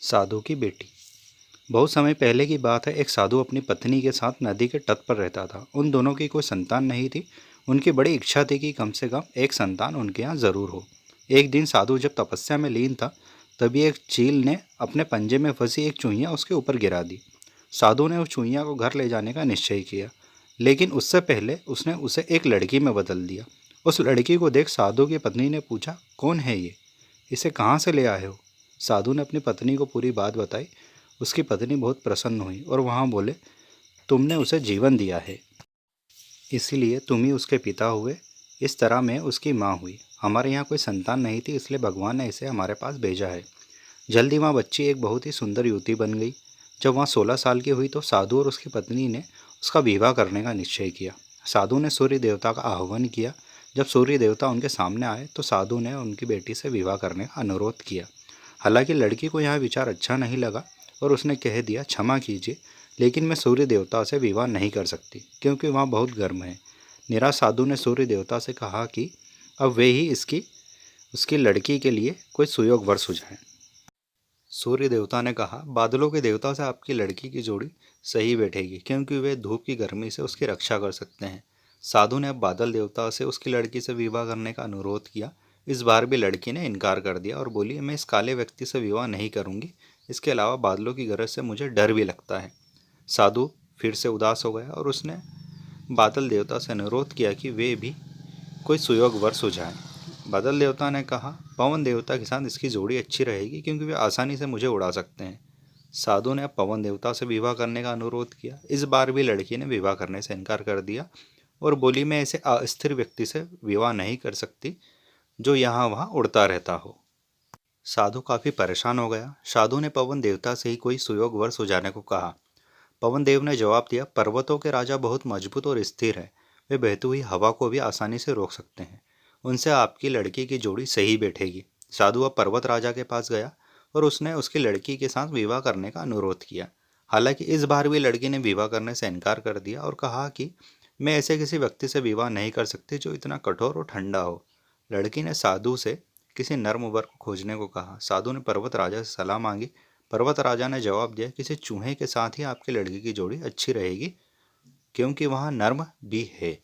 साधु की बेटी। बहुत समय पहले की बात है। एक साधु अपनी पत्नी के साथ नदी के तट पर रहता था। उन दोनों की कोई संतान नहीं थी। उनकी बड़ी इच्छा थी कि कम से कम एक संतान उनके यहाँ ज़रूर हो। एक दिन साधु जब तपस्या में लीन था, तभी एक चील ने अपने पंजे में फंसी एक चूहिया उसके ऊपर गिरा दी। साधु ने उस चूहिया को घर ले जाने का निश्चय किया, लेकिन उससे पहले उसने उसे एक लड़की में बदल दिया। उस लड़की को देख साधु की पत्नी ने पूछा, कौन है ये? इसे कहाँ से ले आए हो? साधु ने अपनी पत्नी को पूरी बात बताई। उसकी पत्नी बहुत प्रसन्न हुई और वहाँ बोले, तुमने उसे जीवन दिया है, इसीलिए तुम ही उसके पिता हुए। इस तरह मैं उसकी माँ हुई। हमारे यहाँ कोई संतान नहीं थी, इसलिए भगवान ने इसे हमारे पास भेजा है। जल्दी वहाँ बच्ची एक बहुत ही सुंदर युवती बन गई। जब वहाँ 16 साल की हुई तो साधु और उसकी पत्नी ने उसका विवाह करने का निश्चय किया। साधु ने सूर्य देवता का आह्वान किया। जब सूर्य देवता उनके सामने आए तो साधु ने उनकी बेटी से विवाह करने का अनुरोध किया। हालांकि लड़की को यह विचार अच्छा नहीं लगा और उसने कह दिया, क्षमा कीजिए, लेकिन मैं सूर्य देवता से विवाह नहीं कर सकती क्योंकि वहाँ बहुत गर्म है। निराश साधु ने सूर्य देवता से कहा कि अब वे ही इसकी उसकी लड़की के लिए कोई सुयोग वर सुझाएं। सूर्य देवता ने कहा, बादलों के देवता से आपकी लड़की की जोड़ी सही बैठेगी क्योंकि वे धूप की गर्मी से उसकी रक्षा कर सकते हैं। साधु ने अब बादल देवता से उसकी लड़की से विवाह करने का अनुरोध किया। इस बार भी लड़की ने इनकार कर दिया और बोली, मैं इस काले व्यक्ति से विवाह नहीं करूंगी। इसके अलावा बादलों की गरज से मुझे डर भी लगता है। साधु फिर से उदास हो गया और उसने बादल देवता से अनुरोध किया कि वे भी कोई सुयोग वर सुझाएं। बादल देवता ने कहा, पवन देवता के साथ इसकी जोड़ी अच्छी रहेगी क्योंकि वे आसानी से मुझे उड़ा सकते हैं। साधु ने अब पवन देवता से विवाह करने का अनुरोध किया। इस बार भी लड़की ने विवाह करने से इनकार कर दिया और बोली, मैं ऐसे अस्थिर व्यक्ति से विवाह नहीं कर सकती जो यहाँ वहाँ उड़ता रहता हो। साधु काफ़ी परेशान हो गया। साधु ने पवन देवता से ही कोई सुयोग वर सुझाने को कहा। पवन देव ने जवाब दिया, पर्वतों के राजा बहुत मजबूत और स्थिर है। वे बहती हुई हवा को भी आसानी से रोक सकते हैं। उनसे आपकी लड़की की जोड़ी सही बैठेगी। साधु अब पर्वत राजा के पास गया और उसने उसकी लड़की के साथ विवाह करने का अनुरोध किया। हालांकि इस बार भी लड़की ने विवाह करने से इनकार कर दिया और कहा कि मैं ऐसे किसी व्यक्ति से विवाह नहीं कर सकती जो इतना कठोर और ठंडा हो। लड़की ने साधु से किसी नर्म वर को खोजने को कहा। साधु ने पर्वत राजा से सलाह मांगी। पर्वत राजा ने जवाब दिया, किसी चूहे के साथ ही आपकी लड़की की जोड़ी अच्छी रहेगी क्योंकि वहाँ नर्म भी है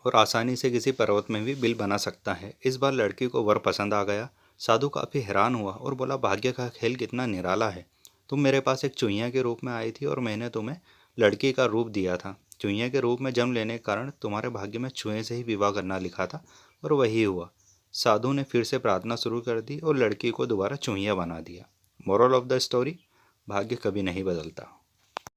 और आसानी से किसी पर्वत में भी बिल बना सकता है। इस बार लड़की को वर पसंद आ गया। साधु काफ़ी हैरान हुआ और बोला, भाग्य का खेल कितना निराला है। तुम मेरे पास एक चुहिया के रूप में आई थी और मैंने तुम्हें लड़की का रूप दिया था। चुहिया के रूप में जन्म लेने के कारण तुम्हारे भाग्य में चूहे से ही विवाह करना लिखा था और वही हुआ। साधु ने फिर से प्रार्थना शुरू कर दी और लड़की को दोबारा चूहिया बना दिया। मोरल ऑफ द स्टोरी, भाग्य कभी नहीं बदलता।